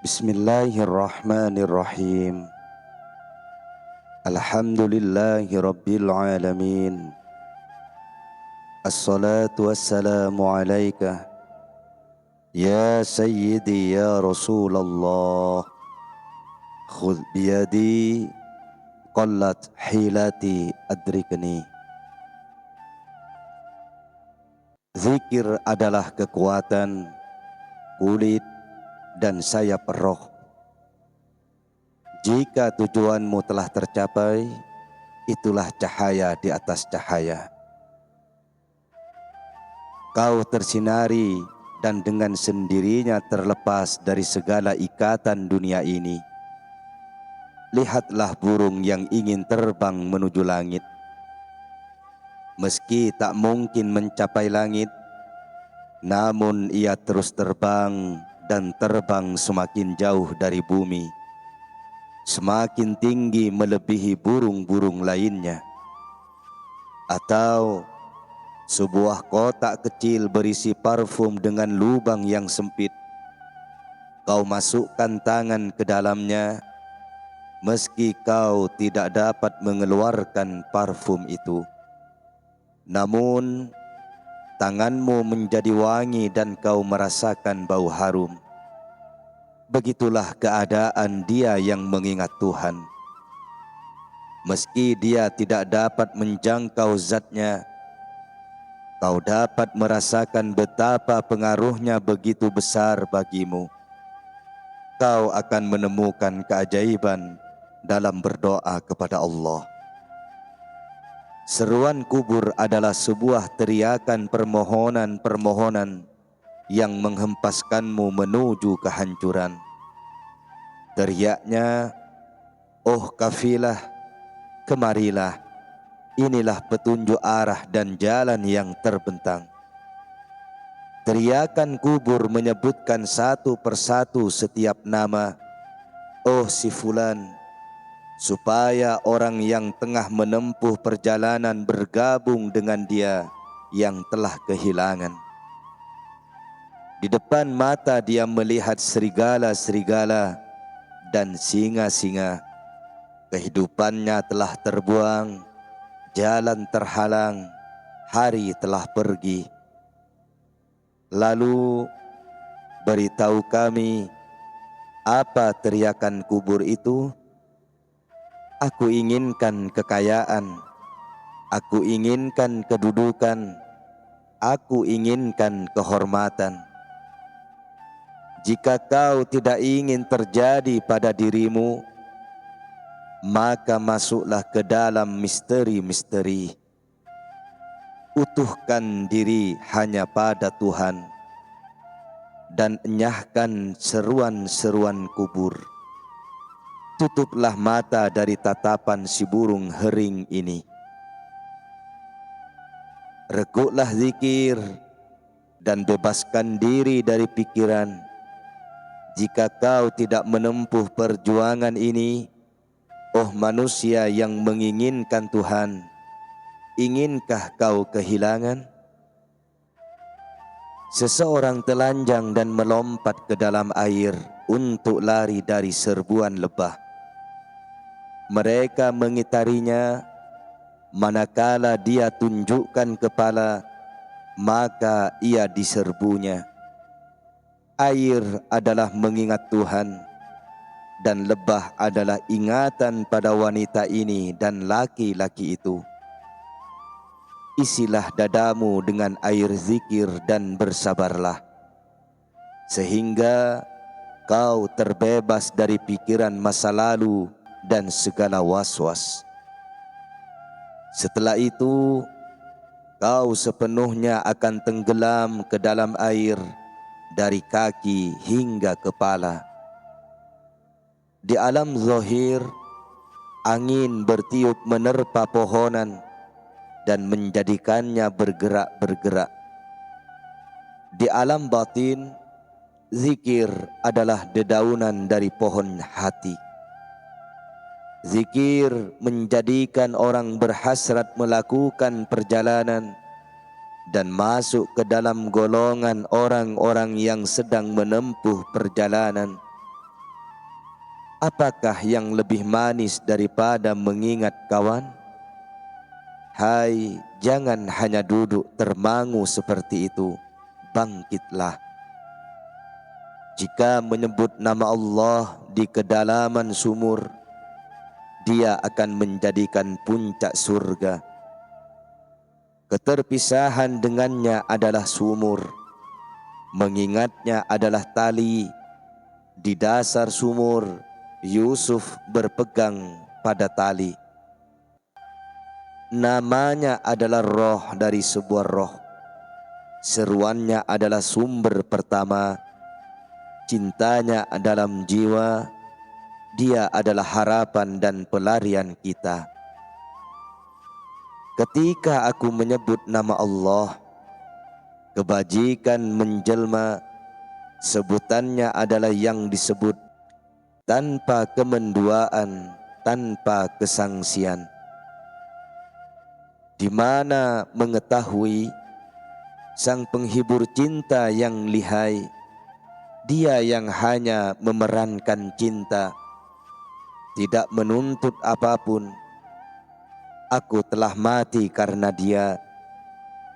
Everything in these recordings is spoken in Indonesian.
Bismillahirrahmanirrahim. Alhamdulillahi rabbil alamin. Assalatu wassalamu alaika ya sayyidi ya Rasulullah. Khudh biyadi qallat hilati adrikni. Zikir adalah kekuatan kulit dan sayap roh. Jika tujuanmu telah tercapai, itulah cahaya di atas cahaya. Kau tersinari dan dengan sendirinya terlepas dari segala ikatan dunia ini. Lihatlah burung yang ingin terbang menuju langit. Meski tak mungkin mencapai langit, namun ia terus terbang dan terbang semakin jauh dari bumi, semakin tinggi melebihi burung-burung lainnya. Atau sebuah kotak kecil berisi parfum dengan lubang yang sempit, kau masukkan tangan ke dalamnya, meski kau tidak dapat mengeluarkan parfum itu, namun tanganmu menjadi wangi dan kau merasakan bau harum. Begitulah keadaan dia yang mengingat Tuhan. Meski dia tidak dapat menjangkau zatnya, kau dapat merasakan betapa pengaruhnya begitu besar bagimu. Kau akan menemukan keajaiban dalam berdoa kepada Allah. Seruan kubur adalah sebuah teriakan permohonan-permohonan yang menghempaskanmu menuju kehancuran. Teriaknya, "Oh kafilah, kemarilah, inilah petunjuk arah dan jalan yang terbentang." Teriakan kubur menyebutkan satu persatu setiap nama, "Oh si fulan," supaya orang yang tengah menempuh perjalanan bergabung dengan dia yang telah kehilangan. Di depan mata dia melihat serigala-serigala dan singa-singa. Kehidupannya telah terbuang, jalan terhalang, hari telah pergi. Lalu beritahu kami, apa teriakan kubur itu? Aku inginkan kekayaan, aku inginkan kedudukan, aku inginkan kehormatan. Jika kau tidak ingin terjadi pada dirimu, maka masuklah ke dalam misteri-misteri. Utuhkan diri hanya pada Tuhan dan enyahkan seruan-seruan kubur. Tutuplah mata dari tatapan si burung hering ini. Reguklah zikir dan bebaskan diri dari pikiran. Jika kau tidak menempuh perjuangan ini, oh manusia yang menginginkan Tuhan, inginkah kau kehilangan? Seseorang telanjang dan melompat ke dalam air untuk lari dari serbuan lebah. Mereka mengitarinya, manakala dia tunjukkan kepala, maka ia diserbunya. Air adalah mengingat Tuhan, dan lebah adalah ingatan pada wanita ini dan laki-laki itu. Isilah dadamu dengan air zikir dan bersabarlah, sehingga kau terbebas dari pikiran masa lalu dan segala was-was. Setelah itu, kau sepenuhnya akan tenggelam ke dalam air dari kaki hingga kepala. Di alam zahir, angin bertiup menerpa pohonan dan menjadikannya bergerak-bergerak. Di alam batin, zikir adalah dedaunan dari pohon hati. Zikir menjadikan orang berhasrat melakukan perjalanan dan masuk ke dalam golongan orang-orang yang sedang menempuh perjalanan Apakah yang lebih manis daripada mengingat kawan? Hai, jangan hanya duduk termangu seperti itu. Bangkitlah. Jika menyebut nama Allah di kedalaman sumur, Dia akan menjadikan puncak surga. Keterpisahan dengannya adalah sumur, mengingatnya adalah tali. Di dasar sumur, Yusuf berpegang pada tali. Namanya adalah roh dari sebuah roh. Seruannya adalah sumber pertama. Cintanya dalam jiwa. Dia adalah harapan dan pelarian kita. Ketika aku menyebut nama Allah, kebajikan menjelma. Sebutannya adalah yang disebut tanpa kemenduaan, tanpa kesangsian. Di mana mengetahui sang penghibur cinta yang lihai, Dia yang hanya memerankan cinta, tidak menuntut apapun. Aku telah mati karena Dia,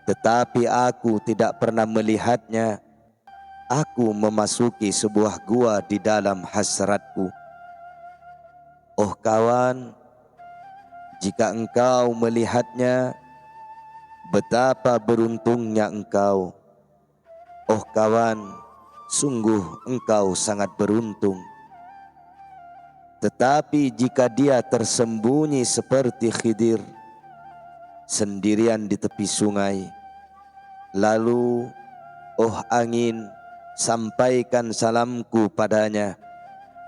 tetapi aku tidak pernah melihatnya. Aku memasuki sebuah gua di dalam hasratku. Oh kawan, jika engkau melihatnya, betapa beruntungnya engkau. Oh kawan, sungguh engkau sangat beruntung. Tetapi jika Dia tersembunyi seperti Khidir, sendirian di tepi sungai, lalu, oh angin, sampaikan salamku padanya,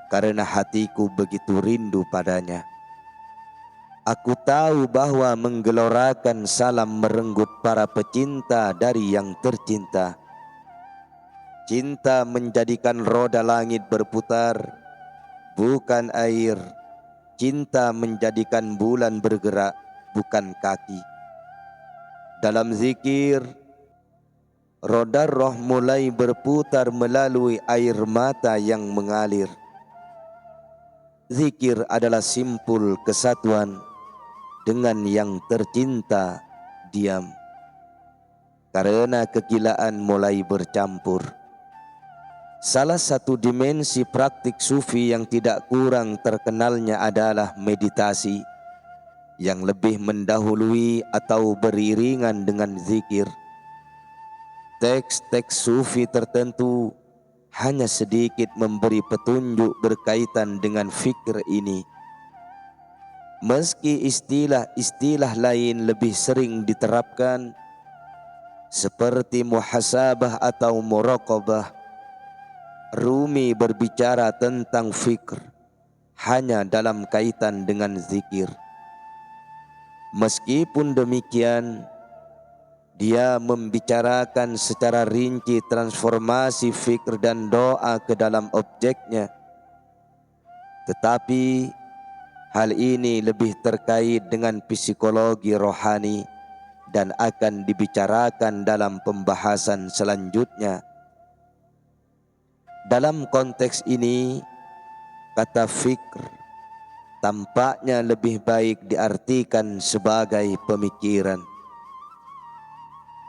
karena hatiku begitu rindu padanya. Aku tahu bahwa menggelorakan salam merenggut para pecinta dari yang tercinta. Cinta menjadikan roda langit berputar, bukan air. Cinta menjadikan bulan bergerak, bukan kaki. Dalam zikir, roda roh mulai berputar melalui air mata yang mengalir. Zikir adalah simpul kesatuan dengan yang tercinta diam. Karena kegilaan mulai bercampur. Salah satu dimensi praktik sufi yang tidak kurang terkenalnya adalah meditasi, yang lebih mendahului atau beriringan dengan zikir. Teks-teks sufi tertentu hanya sedikit memberi petunjuk berkaitan dengan fikir ini. Meski istilah-istilah lain lebih sering diterapkan, seperti muhasabah atau muraqabah, Rumi berbicara tentang fikir hanya dalam kaitan dengan zikir. Meskipun demikian, dia membicarakan secara rinci transformasi fikir dan doa ke dalam objeknya. Tetapi hal ini lebih terkait dengan psikologi rohani dan akan dibicarakan dalam pembahasan selanjutnya. Dalam konteks ini, kata fikr tampaknya lebih baik diartikan sebagai pemikiran.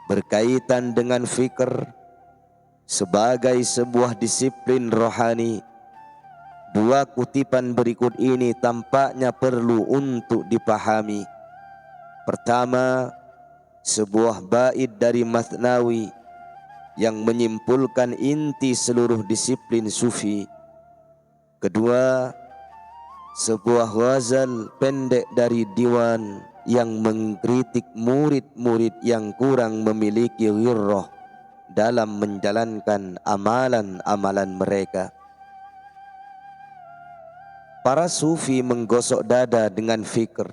Berkaitan dengan fikr sebagai sebuah disiplin rohani, dua kutipan berikut ini tampaknya perlu untuk dipahami. Pertama, sebuah bait dari Mathnawi yang menyimpulkan inti seluruh disiplin sufi. Kedua, sebuah ghazal pendek dari Diwan yang mengkritik murid-murid yang kurang memiliki ghirrah dalam menjalankan amalan-amalan mereka. Para sufi menggosok dada dengan fikr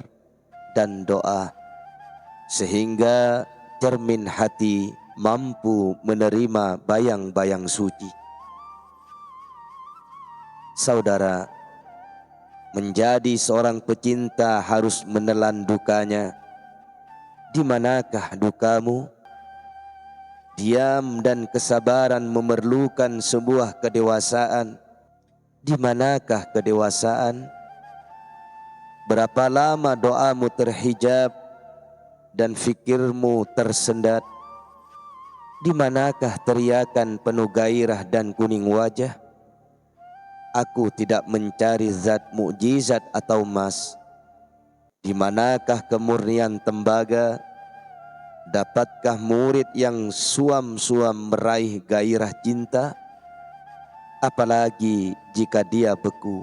dan doa, sehingga cermin hati mampu menerima bayang-bayang suci. Saudara, menjadi seorang pecinta harus menelan dukanya. Di manakah dukamu? Diam dan kesabaran memerlukan sebuah kedewasaan. Di manakah kedewasaan? Berapa lama doamu terhijab dan fikirmu tersendat? Di manakah teriakan penuh gairah dan kuning wajah? Aku tidak mencari zat mukjizat atau emas. Di manakah kemurnian tembaga? Dapatkah murid yang suam-suam meraih gairah cinta? Apalagi jika dia beku.